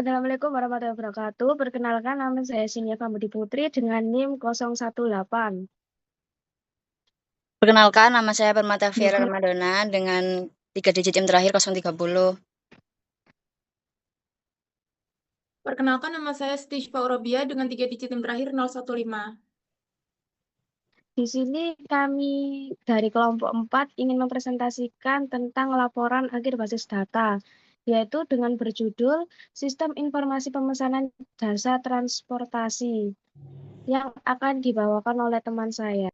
Assalamualaikum warahmatullahi wabarakatuh. Perkenalkan nama saya Sinia Pambudi Putri dengan NIM 018. Perkenalkan, nama saya Permata Fiera Bapak, Ramadona dengan 3 digit yang terakhir 030. Perkenalkan, nama saya Siti Syifa Urobia dengan 3 digit yang terakhir 015. di sini kami dari kelompok 4 ingin mempresentasikan tentang laporan akhir basis data, yaitu dengan berjudul Sistem Informasi Pemesanan Jasa Transportasi yang akan dibawakan oleh teman saya.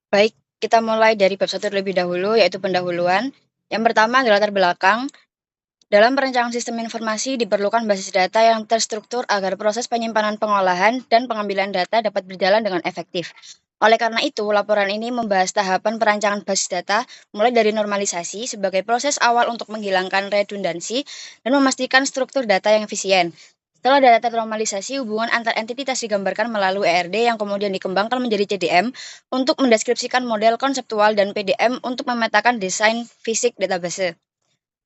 Baik, kita mulai dari bab 1 terlebih dahulu, yaitu pendahuluan. Yang pertama adalah latar belakang. Dalam perencanaan sistem informasi diperlukan basis data yang terstruktur agar proses penyimpanan, pengolahan, dan pengambilan data dapat berjalan dengan efektif. Oleh karena itu, laporan ini membahas tahapan perancangan basis data mulai dari normalisasi sebagai proses awal untuk menghilangkan redundansi dan memastikan struktur data yang efisien. Setelah data ternormalisasi, hubungan antar entitas digambarkan melalui ERD yang kemudian dikembangkan menjadi CDM untuk mendeskripsikan model konseptual dan PDM untuk memetakan desain fisik database.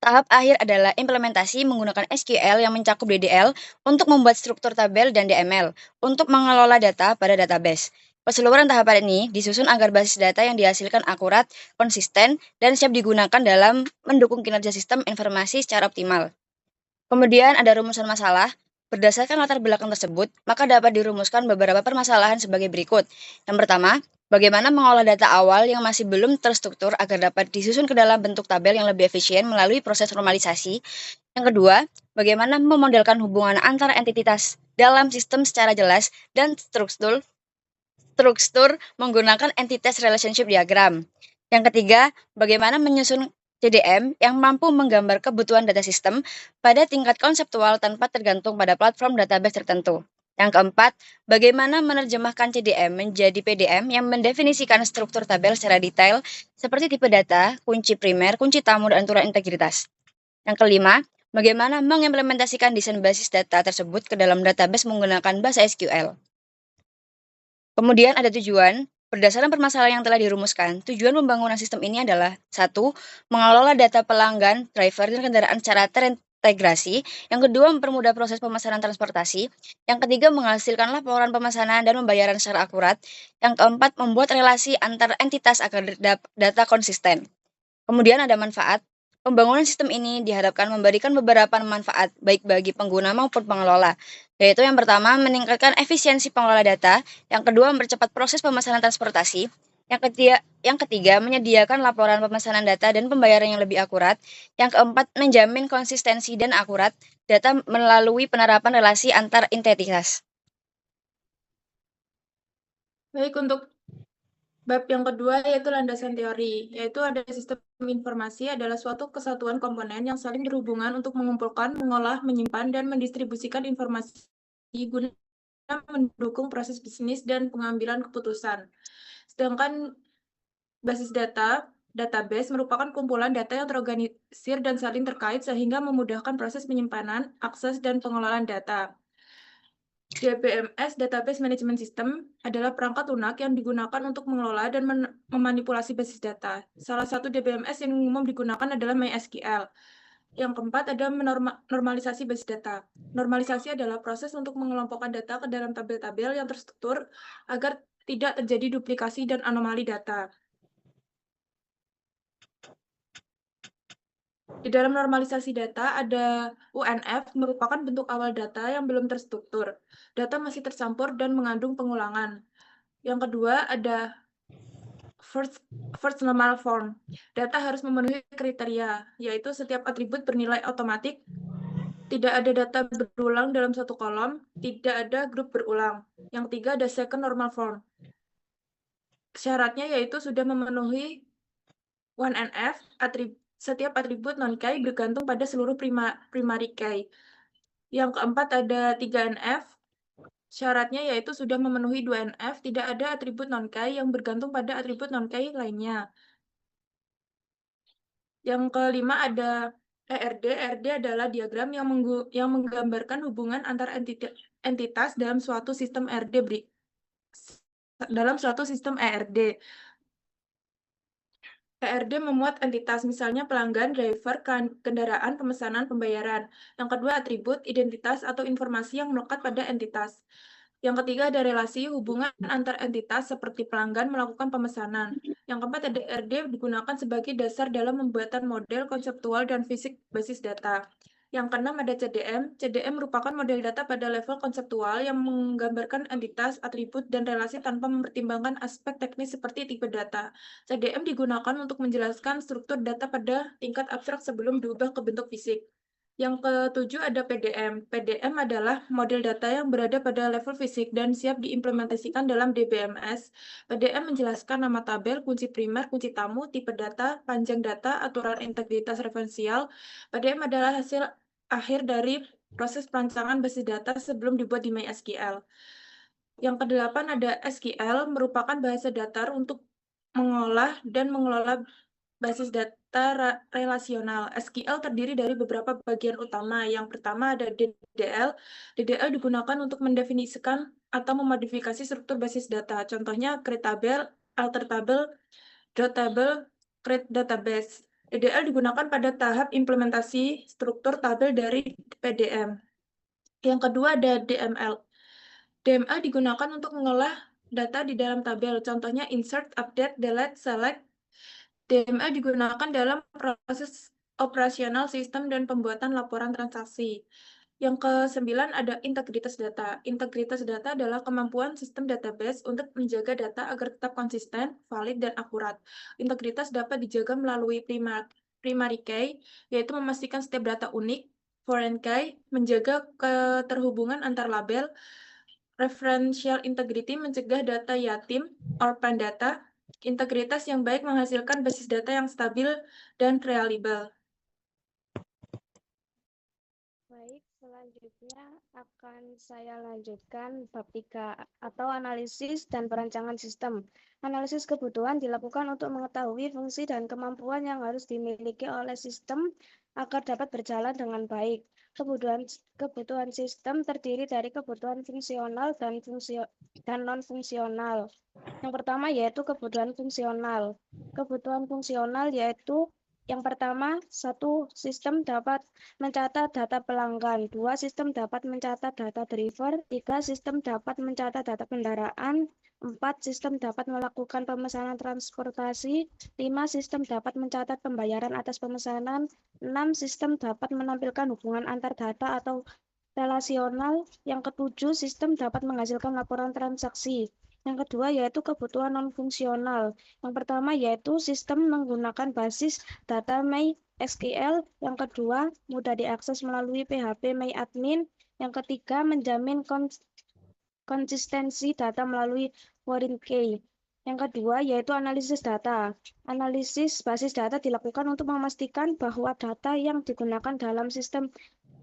Tahap akhir adalah implementasi menggunakan SQL yang mencakup DDL untuk membuat struktur tabel dan DML untuk mengelola data pada database. Keseluruhan tahapan ini disusun agar basis data yang dihasilkan akurat, konsisten, dan siap digunakan dalam mendukung kinerja sistem informasi secara optimal. Kemudian ada rumusan masalah. Berdasarkan latar belakang tersebut, maka dapat dirumuskan beberapa permasalahan sebagai berikut. Yang pertama, bagaimana mengolah data awal yang masih belum terstruktur agar dapat disusun ke dalam bentuk tabel yang lebih efisien melalui proses normalisasi. Yang kedua, bagaimana memodelkan hubungan antara entitas dalam sistem secara jelas dan struktur menggunakan entitas relationship diagram. Yang ketiga, bagaimana menyusun CDM yang mampu menggambar kebutuhan data sistem pada tingkat konseptual tanpa tergantung pada platform database tertentu. Yang keempat, bagaimana menerjemahkan CDM menjadi PDM yang mendefinisikan struktur tabel secara detail seperti tipe data, kunci primer, kunci tamu, dan aturan integritas. Yang kelima, bagaimana mengimplementasikan desain basis data tersebut ke dalam database menggunakan bahasa SQL. Kemudian ada tujuan. Berdasarkan permasalahan yang telah dirumuskan, tujuan pembangunan sistem ini adalah 1. Mengelola data pelanggan, driver, dan kendaraan secara terintegrasi. Yang kedua, mempermudah proses pemesanan transportasi. Yang ketiga, menghasilkan laporan pemesanan dan pembayaran secara akurat. Yang keempat, membuat relasi antar entitas agar data konsisten. Kemudian ada manfaat. Pembangunan sistem ini diharapkan memberikan beberapa manfaat, baik bagi pengguna maupun pengelola, yaitu yang pertama, meningkatkan efisiensi pengelola data, yang kedua, mempercepat proses pemesanan transportasi, yang ketiga, menyediakan laporan pemesanan data dan pembayaran yang lebih akurat, yang keempat, menjamin konsistensi dan akurat data melalui penerapan relasi antar entitas. Baik, untuk bab yang kedua yaitu landasan teori, yaitu ada sistem informasi adalah suatu kesatuan komponen yang saling berhubungan untuk mengumpulkan, mengolah, menyimpan, dan mendistribusikan informasi guna mendukung proses bisnis dan pengambilan keputusan. Sedangkan basis data, database merupakan kumpulan data yang terorganisir dan saling terkait sehingga memudahkan proses penyimpanan, akses, dan pengelolaan data. DBMS (Database Management System) adalah perangkat lunak yang digunakan untuk mengelola dan memanipulasi basis data. Salah satu DBMS yang umum digunakan adalah MySQL. Yang keempat ada normalisasi basis data. Normalisasi adalah proses untuk mengelompokkan data ke dalam tabel-tabel yang terstruktur agar tidak terjadi duplikasi dan anomali data. Di dalam normalisasi data ada UNF merupakan bentuk awal data yang belum terstruktur. Data masih tercampur dan mengandung pengulangan. Yang kedua ada first normal form. Data harus memenuhi kriteria, yaitu setiap atribut bernilai otomatik, tidak ada data berulang dalam satu kolom, tidak ada grup berulang. Yang ketiga ada second normal form. Syaratnya yaitu sudah memenuhi 1NF, setiap atribut non-key bergantung pada seluruh primary key. Yang keempat ada 3NF, syaratnya yaitu sudah memenuhi 2NF, tidak ada atribut non-key yang bergantung pada atribut non-key lainnya. Yang kelima ada ERD. ERD adalah diagram yang menggambarkan hubungan antar entitas dalam suatu sistem ERD. ERD memuat entitas, misalnya pelanggan, driver, kendaraan, pemesanan, pembayaran. Yang kedua, atribut, identitas, atau informasi yang melekat pada entitas. Yang ketiga, ada relasi, hubungan antar entitas seperti pelanggan melakukan pemesanan. Yang keempat, ada ERD digunakan sebagai dasar dalam pembuatan model konseptual dan fisik basis data. Yang keenam ada CDM. CDM merupakan model data pada level konseptual yang menggambarkan entitas, atribut, dan relasi tanpa mempertimbangkan aspek teknis seperti tipe data. CDM digunakan untuk menjelaskan struktur data pada tingkat abstrak sebelum diubah ke bentuk fisik. Yang ketujuh ada PDM. PDM adalah model data yang berada pada level fisik dan siap diimplementasikan dalam DBMS. PDM menjelaskan nama tabel, kunci primer, kunci tamu, tipe data, panjang data, aturan integritas referensial. PDM adalah hasil akhir dari proses perancangan basis data sebelum dibuat di MySQL. Yang kedelapan ada SQL, merupakan bahasa datar untuk mengolah dan mengelola basis data relasional. SQL terdiri dari beberapa bagian utama. Yang pertama ada DDL. DDL digunakan untuk mendefinisikan atau memodifikasi struktur basis data. Contohnya create table, alter table, dot table, create database. DDL digunakan pada tahap implementasi struktur tabel dari PDM. Yang kedua ada DML. DML digunakan untuk mengolah data di dalam tabel. Contohnya insert, update, delete, select. DML digunakan dalam proses operasional sistem dan pembuatan laporan transaksi. Yang ke-9 ada integritas data. Integritas data adalah kemampuan sistem database untuk menjaga data agar tetap konsisten, valid, dan akurat. Integritas dapat dijaga melalui primary key, yaitu memastikan setiap data unik. Foreign key, menjaga keterhubungan antar label. Referential integrity, mencegah data yatim, orphan data. Integritas yang baik menghasilkan basis data yang stabil dan reliable. Baik, selanjutnya akan saya lanjutkan bab 3 atau analisis dan perancangan sistem. Analisis kebutuhan dilakukan untuk mengetahui fungsi dan kemampuan yang harus dimiliki oleh sistem agar dapat berjalan dengan baik. Kebutuhan sistem terdiri dari kebutuhan fungsional dan non-fungsional. Yang pertama yaitu kebutuhan fungsional. Kebutuhan fungsional yaitu yang pertama, satu, sistem dapat mencatat data pelanggan. 2, sistem dapat mencatat data driver. 3, sistem dapat mencatat data kendaraan. 4, sistem dapat melakukan pemesanan transportasi. 5, sistem dapat mencatat pembayaran atas pemesanan. 6, sistem dapat menampilkan hubungan antar data atau relasional. Yang ketujuh, sistem dapat menghasilkan laporan transaksi. Yang kedua yaitu kebutuhan non-fungsional. Yang pertama yaitu sistem menggunakan basis data MySQL. Yang kedua, mudah diakses melalui PHP MyAdmin. Yang ketiga, menjamin konsistensi data melalui foreign key. Yang kedua yaitu analisis data. Analisis basis data dilakukan untuk memastikan bahwa data yang digunakan dalam sistem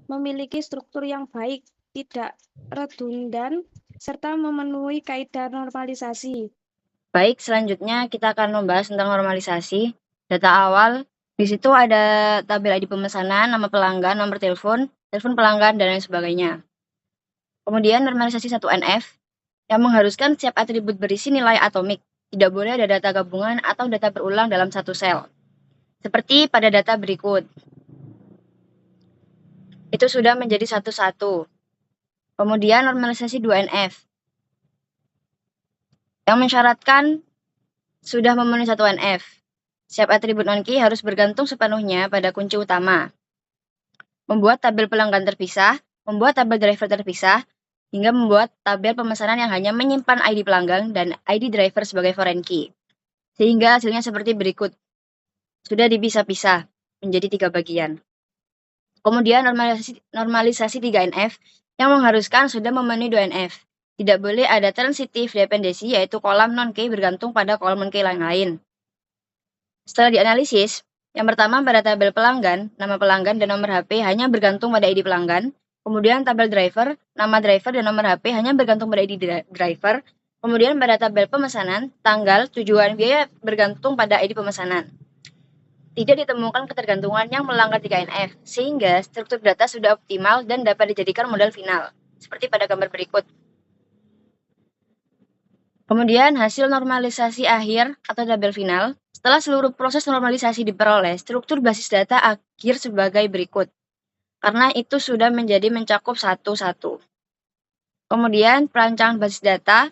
memiliki struktur yang baik, tidak redundan, serta memenuhi kaidah normalisasi. Baik, selanjutnya kita akan membahas tentang normalisasi. Data awal, di situ ada tabel ID pemesanan, nama pelanggan, nomor telepon pelanggan, dan lain sebagainya. Kemudian normalisasi 1NF, yang mengharuskan setiap atribut berisi nilai atomik. Tidak boleh ada data gabungan atau data berulang dalam satu sel. Seperti pada data berikut. Itu sudah menjadi 1-1. Kemudian normalisasi 2NF, yang mensyaratkan sudah memenuhi 1NF. Setiap atribut non-key harus bergantung sepenuhnya pada kunci utama. Membuat tabel pelanggan terpisah, membuat tabel driver terpisah, hingga membuat tabel pemesanan yang hanya menyimpan ID pelanggan dan ID driver sebagai foreign key. Sehingga hasilnya seperti berikut. Sudah dipisah-pisah menjadi 3 bagian. Kemudian normalisasi 3NF yang mengharuskan sudah memenuhi 2NF. Tidak boleh ada transitive dependency, yaitu kolam non-key bergantung pada kolom non-key lain. Setelah dianalisis, yang pertama pada tabel pelanggan, nama pelanggan dan nomor HP hanya bergantung pada ID pelanggan. Kemudian tabel driver, nama driver dan nomor HP hanya bergantung pada ID driver. Kemudian pada tabel pemesanan, tanggal, tujuan, biaya bergantung pada ID pemesanan. Tidak ditemukan ketergantungan yang melanggar 3NF, sehingga struktur data sudah optimal dan dapat dijadikan model final, seperti pada gambar berikut. Kemudian hasil normalisasi akhir atau tabel final. Setelah seluruh proses normalisasi diperoleh, struktur basis data akhir sebagai berikut. Karena itu sudah menjadi mencakup satu-satu. Kemudian perancangan basis data,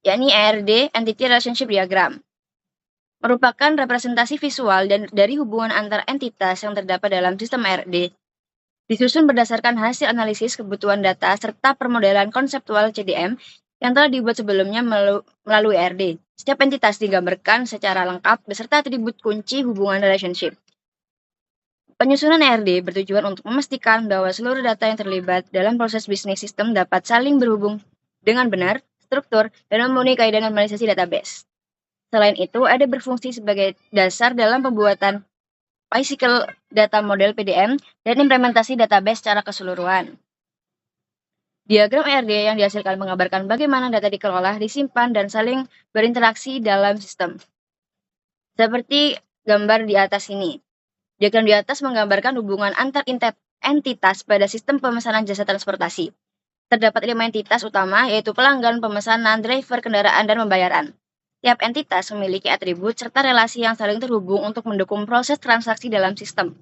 yakni ERD, Entity Relationship Diagram, merupakan representasi visual dari hubungan antar entitas yang terdapat dalam sistem ERD. Disusun berdasarkan hasil analisis kebutuhan data serta permodelan konseptual CDM yang telah dibuat sebelumnya melalui ERD. Setiap entitas digambarkan secara lengkap beserta atribut kunci hubungan relationship. Penyusunan ERD bertujuan untuk memastikan bahwa seluruh data yang terlibat dalam proses bisnis sistem dapat saling berhubung dengan benar, struktur, dan memenuhi kaidah normalisasi database. Selain itu, ERD berfungsi sebagai dasar dalam pembuatan Physical Data Model PDM dan implementasi database secara keseluruhan. Diagram ERD yang dihasilkan menggambarkan bagaimana data dikelola, disimpan, dan saling berinteraksi dalam sistem. Seperti gambar di atas ini. Diagram di atas menggambarkan hubungan antar entitas pada sistem pemesanan jasa transportasi. Terdapat 5 entitas utama, yaitu pelanggan, pemesanan, driver, kendaraan, dan pembayaran. Tiap entitas memiliki atribut serta relasi yang saling terhubung untuk mendukung proses transaksi dalam sistem.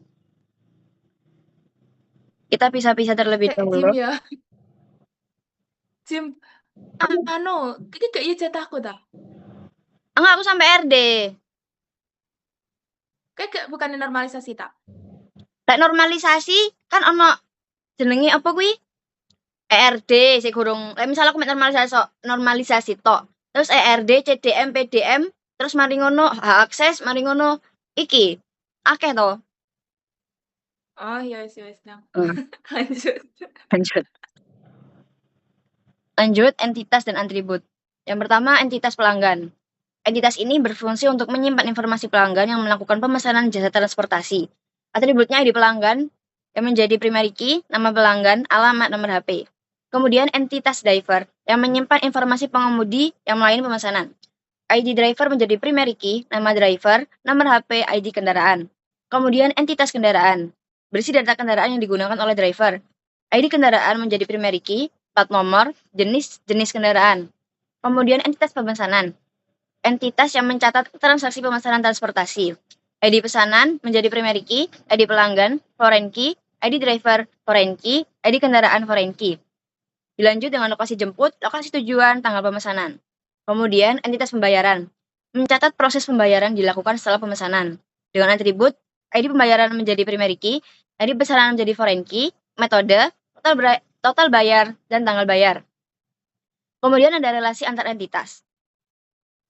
Kita pisah-pisah terlebih Jim dahulu. ya. Jim, ini gak iya jatahku dah. Enggak, aku sampai RD. Kayak gak bukan normalisasi tak? Lek normalisasi kan ono jenenge apa kuwi? ERD sing gurung. Lek misal aku mek normalisasi tok. Terus ERD, CDM, PDM, terus mari ngono hak akses, mari ngono iki. Akeh to. Oh iya wis nang. Hmm. Lanjut. Lanjut, entitas dan atribut. Yang pertama, entitas pelanggan. Entitas ini berfungsi untuk menyimpan informasi pelanggan yang melakukan pemesanan jasa transportasi. Atributnya ID pelanggan yang menjadi primary key, nama pelanggan, alamat, nomor HP. Kemudian entitas driver yang menyimpan informasi pengemudi yang melayani pemesanan. ID driver menjadi primary key, nama driver, nomor HP, ID kendaraan. Kemudian entitas kendaraan, berisi data kendaraan yang digunakan oleh driver. ID kendaraan menjadi primary key, plat nomor, jenis kendaraan. Kemudian entitas pemesanan, entitas yang mencatat transaksi pemesanan transportasi. ID pesanan menjadi primary key, ID pelanggan, foreign key, ID driver, foreign key, ID kendaraan, foreign key. Dilanjut dengan lokasi jemput, lokasi tujuan, tanggal pemesanan. Kemudian entitas pembayaran, mencatat proses pembayaran dilakukan setelah pemesanan. Dengan atribut, ID pembayaran menjadi primary key, ID pesanan menjadi foreign key, metode, total bayar, dan tanggal bayar. Kemudian ada relasi antar entitas.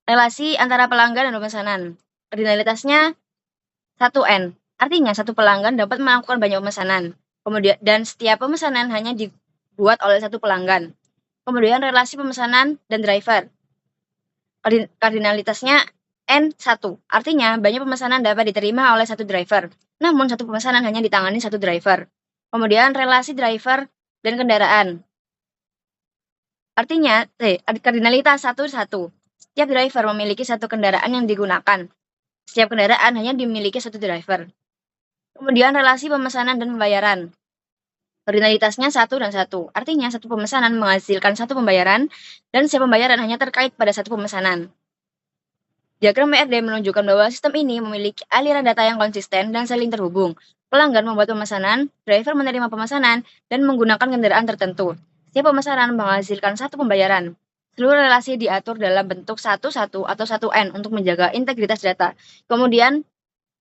Relasi antara pelanggan dan pemesanan. Kardinalitasnya 1N. Artinya satu pelanggan dapat melakukan banyak pemesanan. Kemudian dan setiap pemesanan hanya dibuat oleh satu pelanggan. Kemudian relasi pemesanan dan driver. Kardinalitasnya N1. Artinya banyak pemesanan dapat diterima oleh satu driver. Namun satu pemesanan hanya ditangani satu driver. Kemudian relasi driver dan kendaraan. Artinya kardinalitas 1-1. Setiap driver memiliki satu kendaraan yang digunakan. Setiap kendaraan hanya dimiliki satu driver. Kemudian relasi pemesanan dan pembayaran. Kardinalitasnya 1 dan 1. Artinya satu pemesanan menghasilkan satu pembayaran dan setiap pembayaran hanya terkait pada satu pemesanan. Diagram ERD menunjukkan bahwa sistem ini memiliki aliran data yang konsisten dan saling terhubung. Pelanggan membuat pemesanan, driver menerima pemesanan, dan menggunakan kendaraan tertentu. Setiap pemesanan menghasilkan satu pembayaran. Seluruh relasi diatur dalam bentuk 1-1 atau 1N untuk menjaga integritas data. Kemudian,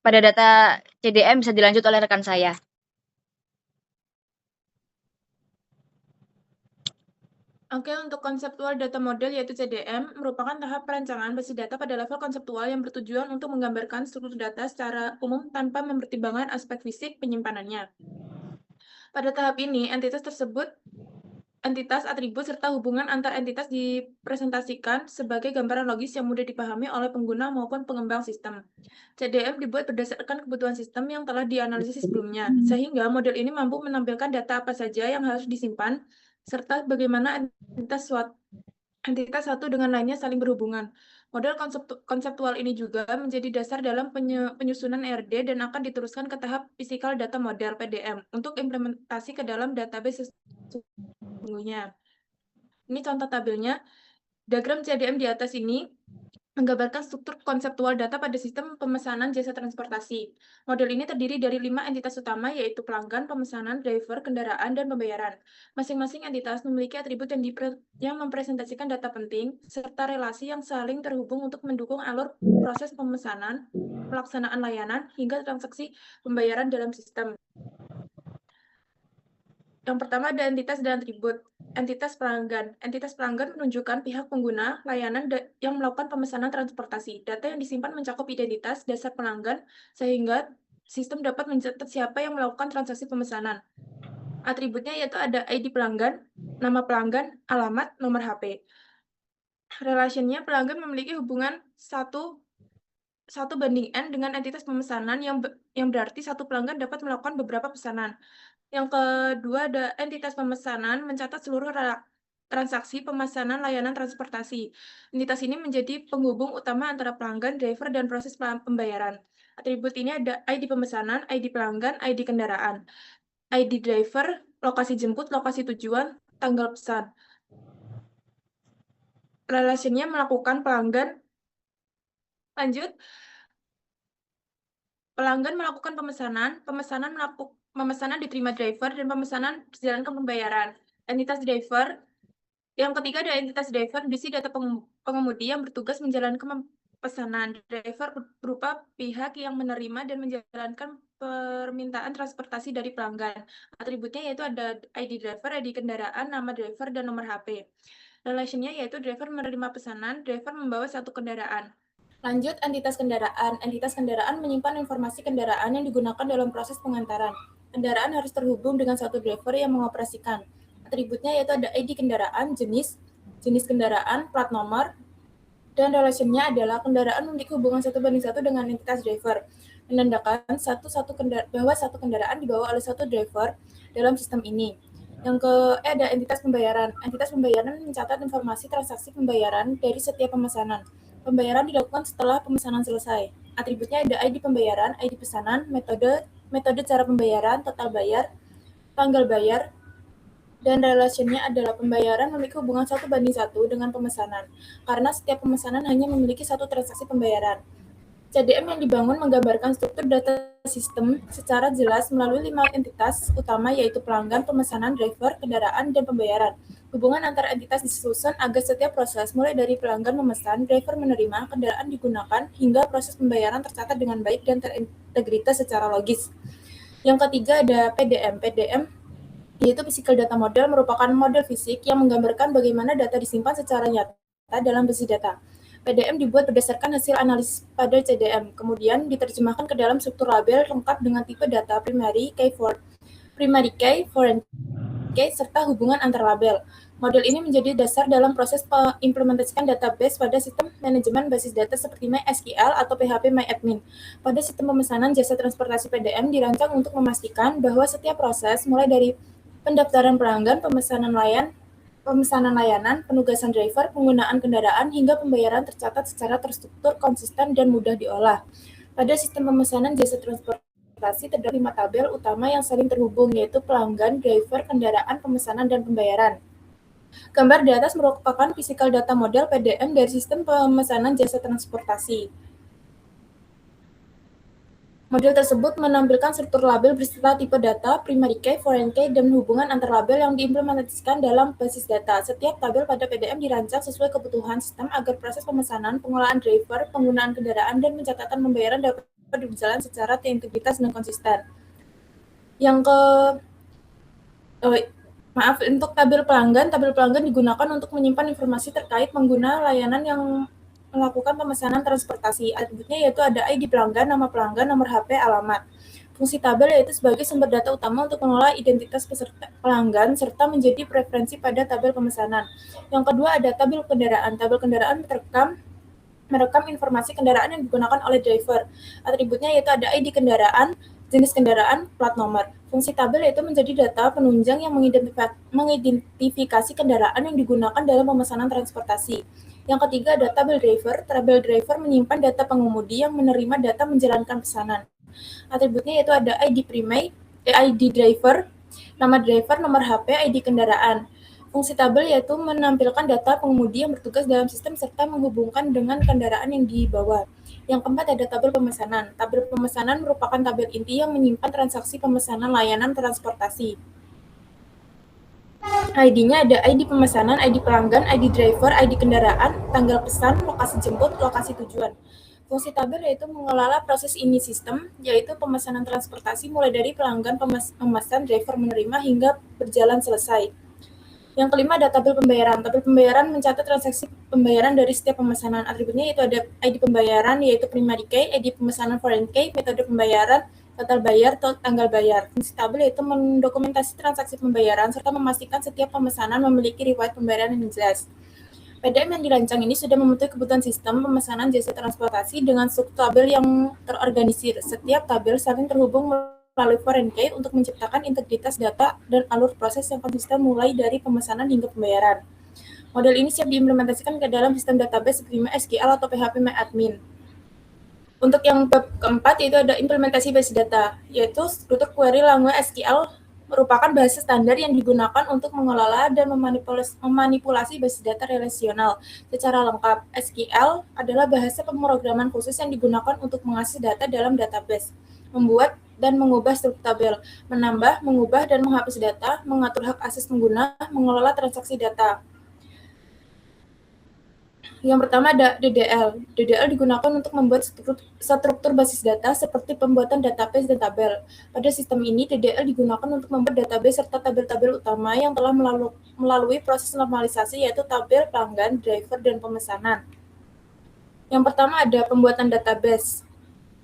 pada data CDM bisa dilanjut oleh rekan saya. Oke, untuk konseptual data model yaitu CDM merupakan tahap perancangan basis data pada level konseptual yang bertujuan untuk menggambarkan struktur data secara umum tanpa mempertimbangkan aspek fisik penyimpanannya. Pada tahap ini, entitas atribut, serta hubungan antar entitas dipresentasikan sebagai gambaran logis yang mudah dipahami oleh pengguna maupun pengembang sistem. CDM dibuat berdasarkan kebutuhan sistem yang telah dianalisis sebelumnya, sehingga model ini mampu menampilkan data apa saja yang harus disimpan, serta bagaimana entitas satu dengan lainnya saling berhubungan. Model konseptual ini juga menjadi dasar dalam penyusunan ERD dan akan diteruskan ke tahap physical data model PDM untuk implementasi ke dalam database sesungguhnya. Ini contoh tabelnya. Diagram CDM di atas ini menggambarkan struktur konseptual data pada sistem pemesanan jasa transportasi. Model ini terdiri dari 5 entitas utama, yaitu pelanggan, pemesanan, driver, kendaraan, dan pembayaran. Masing-masing entitas memiliki atribut yang mempresentasikan data penting, serta relasi yang saling terhubung untuk mendukung alur proses pemesanan, pelaksanaan layanan, hingga transaksi pembayaran dalam sistem. Yang pertama ada entitas dan atribut. Entitas pelanggan. Entitas pelanggan menunjukkan pihak pengguna layanan yang melakukan pemesanan transportasi. Data yang disimpan mencakup identitas dasar pelanggan, sehingga sistem dapat mencatat siapa yang melakukan transaksi pemesanan. Atributnya yaitu ada ID pelanggan, nama pelanggan, alamat, nomor HP. Relationnya, pelanggan memiliki hubungan 1:n dengan entitas pemesanan yang berarti satu pelanggan dapat melakukan beberapa pesanan. Yang kedua ada entitas pemesanan mencatat seluruh transaksi pemesanan layanan transportasi. Entitas ini menjadi penghubung utama antara pelanggan, driver, dan proses pembayaran. Atribut ini ada ID pemesanan, ID pelanggan, ID kendaraan, ID driver, lokasi jemput, lokasi tujuan, tanggal pesan. Relasinya melakukan pelanggan. Lanjut. Pelanggan melakukan pemesanan diterima driver, dan pemesanan dijalankan pembayaran. Entitas driver. Yang ketiga ada entitas driver, berisi data pengemudi yang bertugas menjalankan pesanan. Driver berupa pihak yang menerima dan menjalankan permintaan transportasi dari pelanggan. Atributnya yaitu ada ID driver, ID kendaraan, nama driver, dan nomor HP. Relationnya yaitu driver menerima pesanan, driver membawa satu kendaraan. Lanjut, entitas kendaraan. Entitas kendaraan menyimpan informasi kendaraan yang digunakan dalam proses pengantaran. Kendaraan harus terhubung dengan satu driver yang mengoperasikan. Atributnya yaitu ada ID kendaraan, jenis kendaraan, plat nomor, dan relationnya adalah kendaraan memiliki hubungan 1:1 dengan entitas driver, menandakan bahwa satu kendaraan dibawa oleh satu driver dalam sistem ini. Yang ada entitas pembayaran. Entitas pembayaran mencatat informasi transaksi pembayaran dari setiap pemesanan. Pembayaran dilakukan setelah pemesanan selesai. Atributnya ada ID pembayaran, ID pesanan, metode cara pembayaran, total bayar, tanggal bayar, dan relationnya adalah pembayaran memiliki hubungan 1:1 dengan pemesanan, karena setiap pemesanan hanya memiliki satu transaksi pembayaran. CDM yang dibangun menggambarkan struktur data sistem secara jelas melalui 5 entitas utama, yaitu pelanggan, pemesanan, driver, kendaraan, dan pembayaran. Hubungan antar entitas disusun agar setiap proses, mulai dari pelanggan memesan, driver menerima, kendaraan digunakan, hingga proses pembayaran tercatat dengan baik dan terintegritas secara logis. Yang ketiga ada PDM. PDM yaitu Physical Data Model, merupakan model fisik yang menggambarkan bagaimana data disimpan secara nyata dalam basis data. PDM dibuat berdasarkan hasil analisis pada CDM, kemudian diterjemahkan ke dalam struktur label lengkap dengan tipe data primary key, foreign key, serta hubungan antar label. Model ini menjadi dasar dalam proses mengimplementasikan database pada sistem manajemen basis data seperti MySQL atau PHP MyAdmin. Pada sistem pemesanan jasa transportasi, PDM dirancang untuk memastikan bahwa setiap proses, mulai dari pendaftaran pelanggan, pemesanan layanan, penugasan driver, penggunaan kendaraan, hingga pembayaran tercatat secara terstruktur, konsisten, dan mudah diolah. Pada sistem pemesanan jasa transportasi terdapat 5 tabel utama yang saling terhubung, yaitu pelanggan, driver, kendaraan, pemesanan, dan pembayaran. Gambar di atas merupakan physical data model PDM dari sistem pemesanan jasa transportasi. Model tersebut menampilkan struktur label beserta tipe data, primary key, foreign key, dan hubungan antar label yang diimplementasikan dalam basis data. Setiap tabel pada PDM dirancang sesuai kebutuhan sistem agar proses pemesanan, pengolahan driver, penggunaan kendaraan, dan pencatatan pembayaran dapat berjalan secara integritas dan konsisten. Untuk tabel pelanggan digunakan untuk menyimpan informasi terkait pengguna layanan yang melakukan pemesanan transportasi. Atributnya yaitu ada ID pelanggan, nama pelanggan, nomor HP, alamat. Fungsi tabel yaitu sebagai sumber data utama untuk mengolah identitas peserta pelanggan serta menjadi preferensi pada tabel pemesanan. Yang kedua ada tabel kendaraan. Tabel kendaraan merekam informasi kendaraan yang digunakan oleh driver. Atributnya yaitu ada ID kendaraan, jenis kendaraan, plat nomor. Fungsi tabel yaitu menjadi data penunjang yang mengidentifikasi kendaraan yang digunakan dalam pemesanan transportasi. Yang ketiga ada tabel driver. Tabel driver menyimpan data pengemudi yang menerima data menjalankan pesanan. Atributnya yaitu ada ID driver, nama driver, nomor HP, ID kendaraan. Fungsi tabel yaitu menampilkan data pengemudi yang bertugas dalam sistem serta menghubungkan dengan kendaraan yang dibawa. Yang keempat ada tabel pemesanan. Tabel pemesanan merupakan tabel inti yang menyimpan transaksi pemesanan layanan transportasi. ID-nya ada ID pemesanan, ID pelanggan, ID driver, ID kendaraan, tanggal pesan, lokasi jemput, lokasi tujuan. Fungsi tabel yaitu mengelola proses ini sistem, yaitu pemesanan transportasi mulai dari pelanggan pemesan, driver menerima, hingga berjalan selesai. Yang kelima ada tabel pembayaran. Tabel pembayaran mencatat transaksi pembayaran dari setiap pemesanan. Atributnya itu ada ID pembayaran, yaitu primary key, ID pemesanan foreign key, metode pembayaran, total bayar, tanggal bayar. Fungsi tabel yaitu mendokumentasi transaksi pembayaran serta memastikan setiap pemesanan memiliki riwayat pembayaran yang jelas. PDM yang dirancang ini sudah membentuk kebutuhan sistem pemesanan jasa transportasi dengan subtabel yang terorganisir. Setiap tabel saling terhubung melalui foreign key untuk menciptakan integritas data dan alur proses yang konsisten mulai dari pemesanan hingga pembayaran. Model ini siap diimplementasikan ke dalam sistem database seperti MySQL atau PHP MyAdmin. Untuk yang bab keempat yaitu ada implementasi basis data, yaitu struktur query language SQL merupakan bahasa standar yang digunakan untuk mengelola dan memanipulasi basis data relasional secara lengkap. SQL adalah bahasa pemrograman khusus yang digunakan untuk mengakses data dalam database, membuat dan mengubah struktur tabel, menambah, mengubah, dan menghapus data, mengatur hak akses pengguna, mengelola transaksi data. Yang pertama ada DDL. DDL digunakan untuk membuat struktur basis data seperti pembuatan database dan tabel. Pada sistem ini, DDL digunakan untuk membuat database serta tabel-tabel utama yang telah melalui proses normalisasi, yaitu tabel pelanggan, driver, dan pemesanan. Yang pertama ada pembuatan database,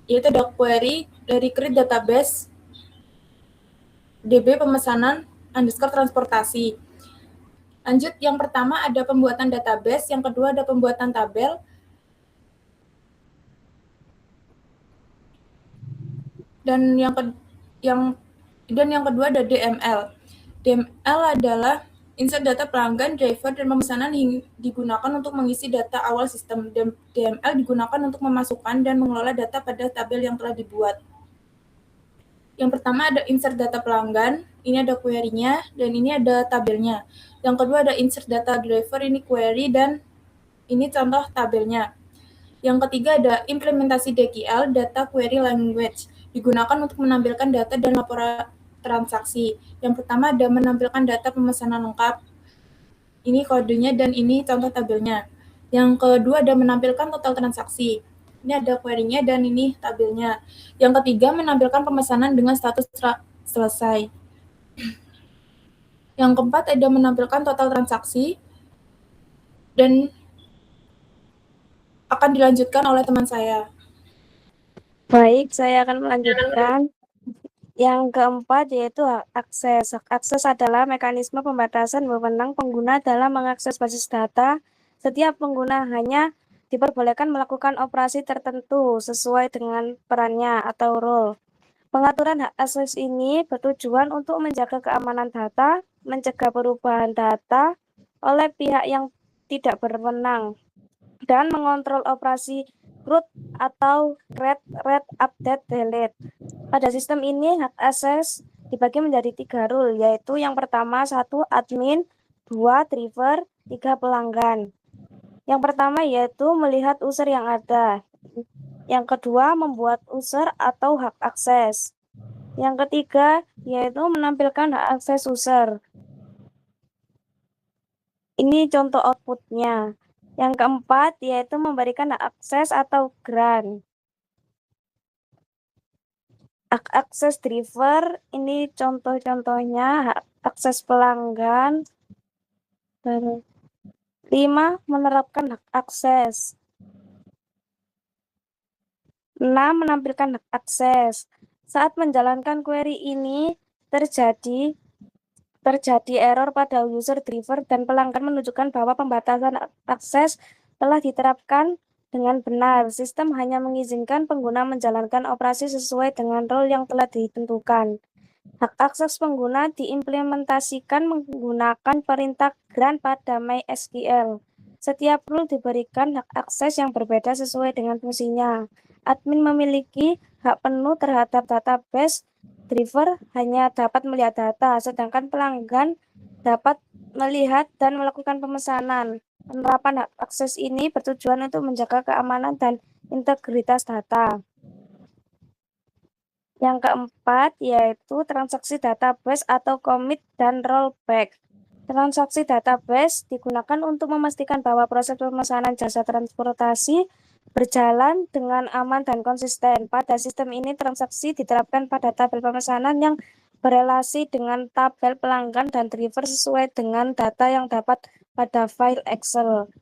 yaitu ada query dari create database DB pemesanan _ transportasi. Lanjut, yang pertama ada pembuatan database, yang kedua ada pembuatan tabel, dan yang kedua ada DML. DML adalah insert data pelanggan, driver, dan pemesanan digunakan untuk mengisi data awal sistem. DML digunakan untuk memasukkan dan mengelola data pada tabel yang telah dibuat. Yang pertama ada insert data pelanggan, ini ada query-nya, dan ini ada tabelnya. Yang kedua ada insert data driver, ini query, dan ini contoh tabelnya. Yang ketiga ada implementasi DQL, data query language, digunakan untuk menampilkan data dan laporan transaksi. Yang pertama ada menampilkan data pemesanan lengkap, ini kodenya dan ini contoh tabelnya. Yang kedua ada menampilkan total transaksi, ini ada query-nya dan ini tabelnya. Yang ketiga menampilkan pemesanan dengan status selesai. Yang keempat ada menampilkan total transaksi dan akan dilanjutkan oleh teman saya. Baik, saya akan melanjutkan. Yang keempat yaitu hak akses. Hak akses adalah mekanisme pembatasan wewenang pengguna dalam mengakses basis data. Setiap pengguna hanya diperbolehkan melakukan operasi tertentu sesuai dengan perannya atau role. Pengaturan hak akses ini bertujuan untuk menjaga keamanan data, mencegah perubahan data oleh pihak yang tidak berwenang, dan mengontrol operasi root atau read, update, delete. Pada sistem ini, hak akses dibagi menjadi 3 rule, yaitu yang pertama 1 admin, 2 driver, 3 pelanggan. Yang pertama yaitu melihat user yang ada. Yang kedua membuat user atau hak akses. Yang ketiga yaitu menampilkan hak akses user. Ini contoh outputnya. Yang keempat yaitu memberikan hak akses atau grant. Hak akses driver, ini contoh-contohnya. Hak akses pelanggan. 5. Menerapkan hak akses. 6. Menampilkan hak akses. Saat menjalankan query ini terjadi error pada user, driver, dan pelanggan menunjukkan bahwa pembatasan akses telah diterapkan dengan benar. Sistem hanya mengizinkan pengguna menjalankan operasi sesuai dengan role yang telah ditentukan. Hak akses pengguna diimplementasikan menggunakan perintah grant pada MySQL. Setiap role diberikan hak akses yang berbeda sesuai dengan fungsinya. Admin memiliki hak penuh terhadap database, driver hanya dapat melihat data, sedangkan pelanggan dapat melihat dan melakukan pemesanan. Penerapan hak akses ini bertujuan untuk menjaga keamanan dan integritas data. Yang keempat yaitu transaksi database atau commit dan rollback. Transaksi database digunakan untuk memastikan bahwa proses pemesanan jasa transportasi berjalan dengan aman dan konsisten. Pada sistem ini, transaksi diterapkan pada tabel pemesanan yang berelasi dengan tabel pelanggan dan driver sesuai dengan data yang dapat pada file Excel.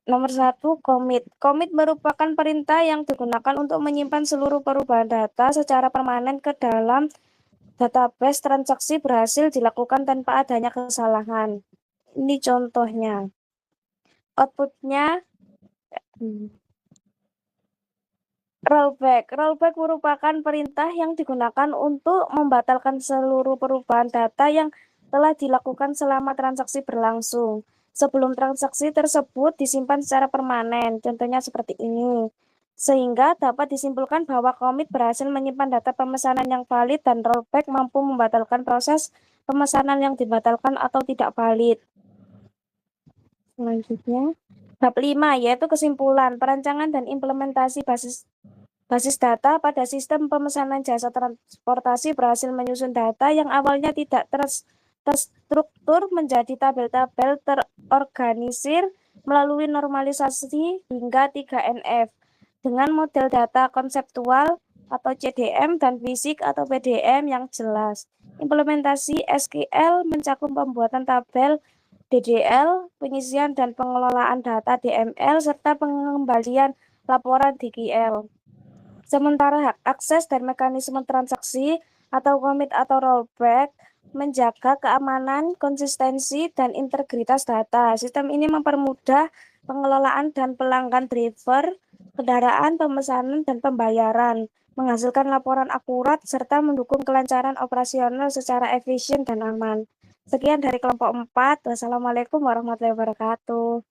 Nomor 1, commit. Commit merupakan perintah yang digunakan untuk menyimpan seluruh perubahan data secara permanen ke dalam database. Transaksi berhasil dilakukan tanpa adanya kesalahan. Ini contohnya. Outputnya rollback. Rollback merupakan perintah yang digunakan untuk membatalkan seluruh perubahan data yang telah dilakukan selama transaksi berlangsung. Sebelum transaksi tersebut disimpan secara permanen, contohnya seperti ini. Sehingga dapat disimpulkan bahwa commit berhasil menyimpan data pemesanan yang valid dan rollback mampu membatalkan proses pemesanan yang dibatalkan atau tidak valid. Selanjutnya, bab 5 yaitu kesimpulan, perancangan dan implementasi basis data pada sistem pemesanan jasa transportasi berhasil menyusun data yang awalnya tidak terstruktur menjadi tabel-tabel terorganisir melalui normalisasi hingga 3NF dengan model data konseptual atau CDM dan fisik atau PDM yang jelas. Implementasi SQL mencakup pembuatan tabel DDL, pengisian dan pengelolaan data DML, serta pengembalian laporan DQL. Sementara hak akses dan mekanisme transaksi atau commit atau rollback menjaga keamanan, konsistensi, dan integritas data. Sistem ini mempermudah pengelolaan dan pelanggan driver, kendaraan, pemesanan, dan pembayaran, menghasilkan laporan akurat, serta mendukung kelancaran operasional secara efisien dan aman. Sekian dari kelompok 4. Wassalamualaikum warahmatullahi wabarakatuh.